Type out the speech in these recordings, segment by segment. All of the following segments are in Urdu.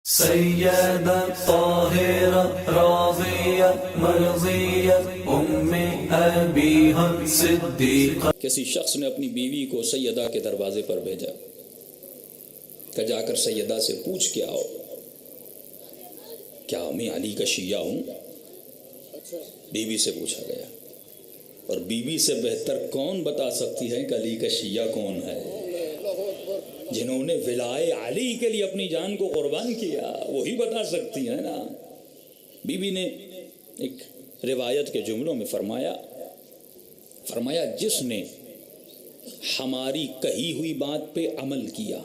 سیدہ طاہرہ راضیہ مرضیہ ام ابیہا صدیقہ۔ کسی شخص نے اپنی بیوی کو سیدہ کے دروازے پر بھیجا کہ جا کر سیدہ سے پوچھ کے آؤ کیا میں علی کا شیعہ ہوں؟ بیوی سے پوچھا گیا، اور بیوی سے بہتر کون بتا سکتی ہے کہ علی کا شیعہ کون ہے؟ جنہوں نے ولائے علی کے لیے اپنی جان کو قربان کیا وہی بتا سکتی ہیں نا۔ بیوی نے ایک روایت کے جملوں میں فرمایا جس نے ہماری کہی ہوئی بات پہ عمل کیا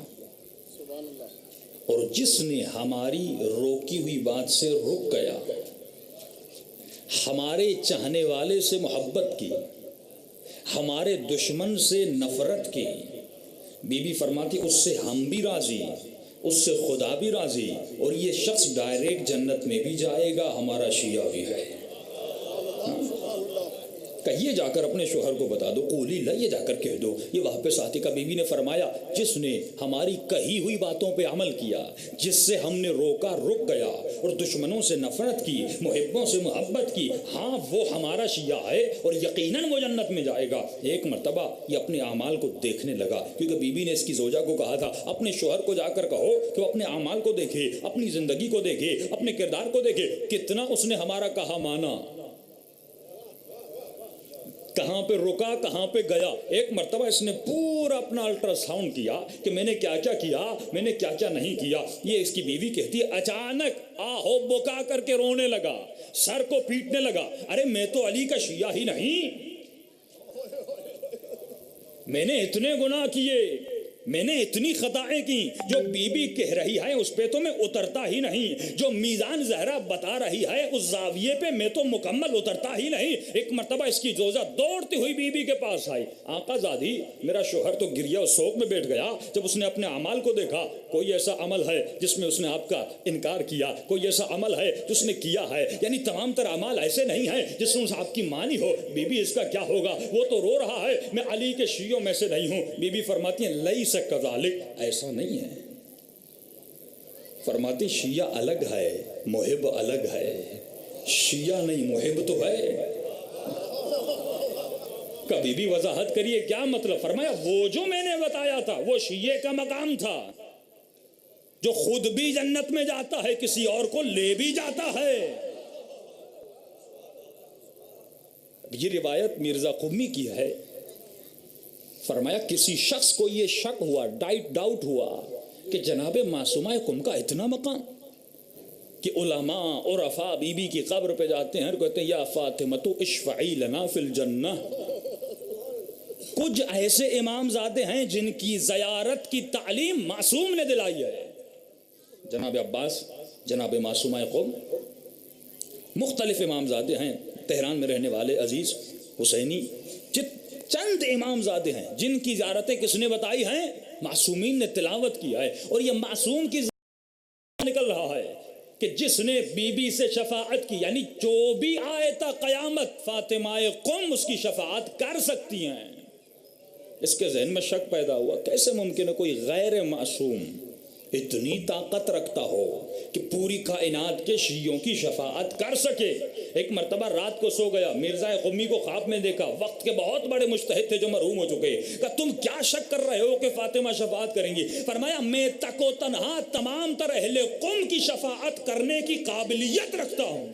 اور جس نے ہماری روکی ہوئی بات سے رک گیا، ہمارے چاہنے والے سے محبت کی، ہمارے دشمن سے نفرت کی، بی بی فرماتی اس سے ہم بھی راضی، اس سے خدا بھی راضی، اور یہ شخص ڈائریکٹ جنت میں بھی جائے گا، ہمارا شیعہ بھی ہے۔ کہیے جا کر اپنے شوہر کو بتا دو، قولی لا، یہ جا کر کہہ دو۔ یہ وہاں پہ ساتھیکا بی بی نے فرمایا جس نے ہماری کہی ہوئی باتوں پہ عمل کیا، جس سے ہم نے روکا رک گیا، اور دشمنوں سے نفرت کی، محبوں سے محبت کی، ہاں وہ ہمارا شیعہ ہے اور یقیناً وہ جنت میں جائے گا۔ ایک مرتبہ یہ اپنے اعمال کو دیکھنے لگا، کیونکہ بی بی نے اس کی زوجہ کو کہا تھا اپنے شوہر کو جا کر کہو کہ وہ اپنے اعمال کو دیکھے، اپنی زندگی کو دیکھے، اپنے کردار کو دیکھے، کتنا اس نے ہمارا کہا مانا، کہاں پہ رکا، کہاں پہ گیا۔ ایک مرتبہ اس نے پورا اپنا الٹرا ساؤنڈ کیا کہ میں نے کیا کیا، میں نے کیا نہیں کیا۔ یہ اس کی بیوی کہتی ہے اچانک آہو بکا کر کے رونے لگا، سر کو پیٹنے لگا، ارے میں تو علی کا شیعہ ہی نہیں، میں نے اتنے گناہ کیے، میں نے اتنی خطائیں کی، جو بی بی کہہ رہی ہے اس پہ تو میں اترتا ہی نہیں، جو میزان زہرا بتا رہی ہے اس زاویے پہ میں تو مکمل اترتا ہی نہیں۔ ایک مرتبہ اس کی زوجہ دوڑتی ہوئی بی بی کے پاس آئی، آقا زادی میرا شوہر تو گریا و سوگ میں بیٹھ گیا جب اس نے اپنے اعمال کو دیکھا، کوئی ایسا عمل ہے جس میں اس نے آپ کا انکار کیا، کوئی ایسا عمل ہے جس نے کیا ہے، یعنی تمام تر اعمال ایسے نہیں ہیں جس میں آپ کی مانی ہو۔ بی بی اس کا کیا ہوگا، وہ تو رو رہا ہے میں علی کے شیعوں میں سے نہیں ہوں۔ بی بی فرماتی ہیں لیس کذالک، ایسا نہیں ہے، فرماتی شیعہ الگ ہے، محب الگ ہے، شیعہ نہیں محب تو ہے۔ کبھی بھی وضاحت کریے کیا مطلب؟ فرمایا وہ جو میں نے بتایا تھا وہ شیعہ کا مقام تھا، جو خود بھی جنت میں جاتا ہے کسی اور کو لے بھی جاتا ہے۔ یہ روایت مرزا قمی کی ہے۔ فرمایا کسی شخص کو یہ شک ہوا، ڈاؤٹ ہوا کہ جناب معصومہ قم کا اتنا مقام کہ علماء عرفاء بی بی کی قبر پہ جاتے ہیں اور کہتے ہیں یا فاطمہ اشفعی لنا فی الجنہ۔ کچھ ایسے امام زادے ہیں جن کی زیارت کی تعلیم معصوم نے دلائی ہے، جناب عباس، جناب معصومہ قم، مختلف امام زادے ہیں تہران میں رہنے والے عزیز حسینی، چند امام زادے ہیں جن کی زیارتیں کس نے بتائی ہیں؟ معصومین نے تلاوت کیا ہے، اور یہ معصوم کی نکل رہا ہے کہ جس نے بی بی سے شفاعت کی، یعنی جو بھی آئے تا قیامت فاطمہ قم اس کی شفاعت کر سکتی ہیں۔ اس کے ذہن میں شک پیدا ہوا کیسے ممکن ہے کوئی غیر معصوم اتنی طاقت رکھتا ہو کہ پوری کائنات کے شیعوں کی شفاعت کر سکے۔ ایک مرتبہ رات کو سو گیا، مرزا قمی کو خواب میں دیکھا، وقت کے بہت بڑے مجتہد تھے جو مرحوم ہو چکے، کہ تم کیا شک کر رہے ہو کہ فاطمہ شفاعت کریں گی؟ فرمایا میں تک و تنہا تمام تر اہل قم کی شفاعت کرنے کی قابلیت رکھتا ہوں۔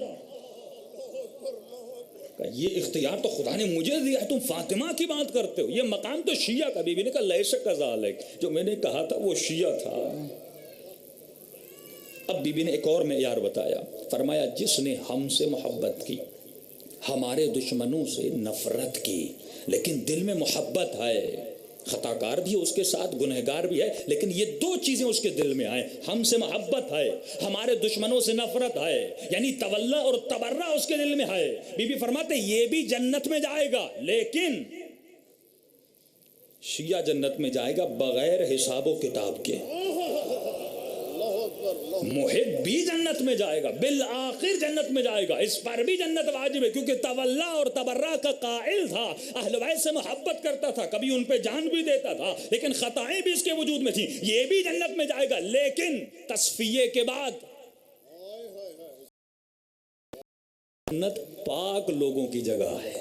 یہ اختیار تو خدا نے مجھے دیا، تم فاطمہ کی بات کرتے ہو، یہ مقام تو شیعہ کا۔ بی بی نے کہا لیس کذالک، جو میں نے کہا تھا وہ شیعہ تھا۔ اب بی بی نے ایک اور معیار بتایا، فرمایا جس نے ہم سے محبت کی، ہمارے دشمنوں سے نفرت کی، لیکن دل میں محبت ہے، خطا کار بھی ہے اس کے ساتھ، گنہگار بھی ہے، لیکن یہ دو چیزیں اس کے دل میں آئیں، ہم سے محبت ہے، ہمارے دشمنوں سے نفرت ہے، یعنی تولا اور تبرہ اس کے دل میں ہے۔ بی بی فرماتے یہ بھی جنت میں جائے گا، لیکن شیعہ جنت میں جائے گا بغیر حساب و کتاب کے، محب بھی جنت میں جائے گا، بالآخر جنت میں جائے گا، اس پر بھی جنت واجب ہے، کیونکہ تولا اور تبرہ کا قائل تھا، اہل بیت سے محبت کرتا تھا، کبھی ان پہ جان بھی دیتا تھا، لیکن خطائیں بھی اس کے وجود میں تھیں، یہ بھی جنت میں جائے گا، لیکن تصفیے کے بعد جنت پاک لوگوں کی جگہ ہے۔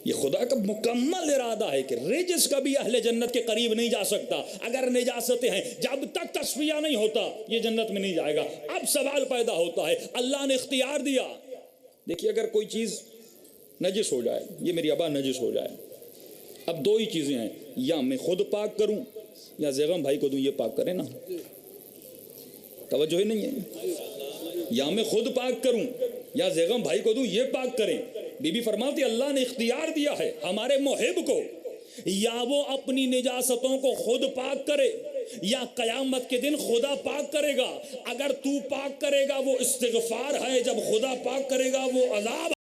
یہ خدا کا مکمل ارادہ ہے کہ رجس کبھی اہل جنت کے قریب نہیں جا سکتا، اگر نجاستیں ہیں، جب تک تصفیہ نہیں ہوتا یہ جنت میں نہیں جائے گا۔ اب سوال پیدا ہوتا ہے، اللہ نے اختیار دیا، دیکھیے اگر کوئی چیز نجس ہو جائے، یہ میری ابا نجس ہو جائے، اب دو ہی چیزیں ہیں، یا میں خود پاک کروں یا زیغم بھائی کو دوں، یہ پاک کریں نا، توجہ ہی نہیں ہے، یا میں خود پاک کروں یا زیغم بھائی کو دوں، یہ پاک کریں۔ بی بی فرماتی اللہ نے اختیار دیا ہے ہمارے محب کو، یا وہ اپنی نجاستوں کو خود پاک کرے یا قیامت کے دن خدا پاک کرے گا۔ اگر تو پاک کرے گا وہ استغفار ہے، جب خدا پاک کرے گا وہ عذاب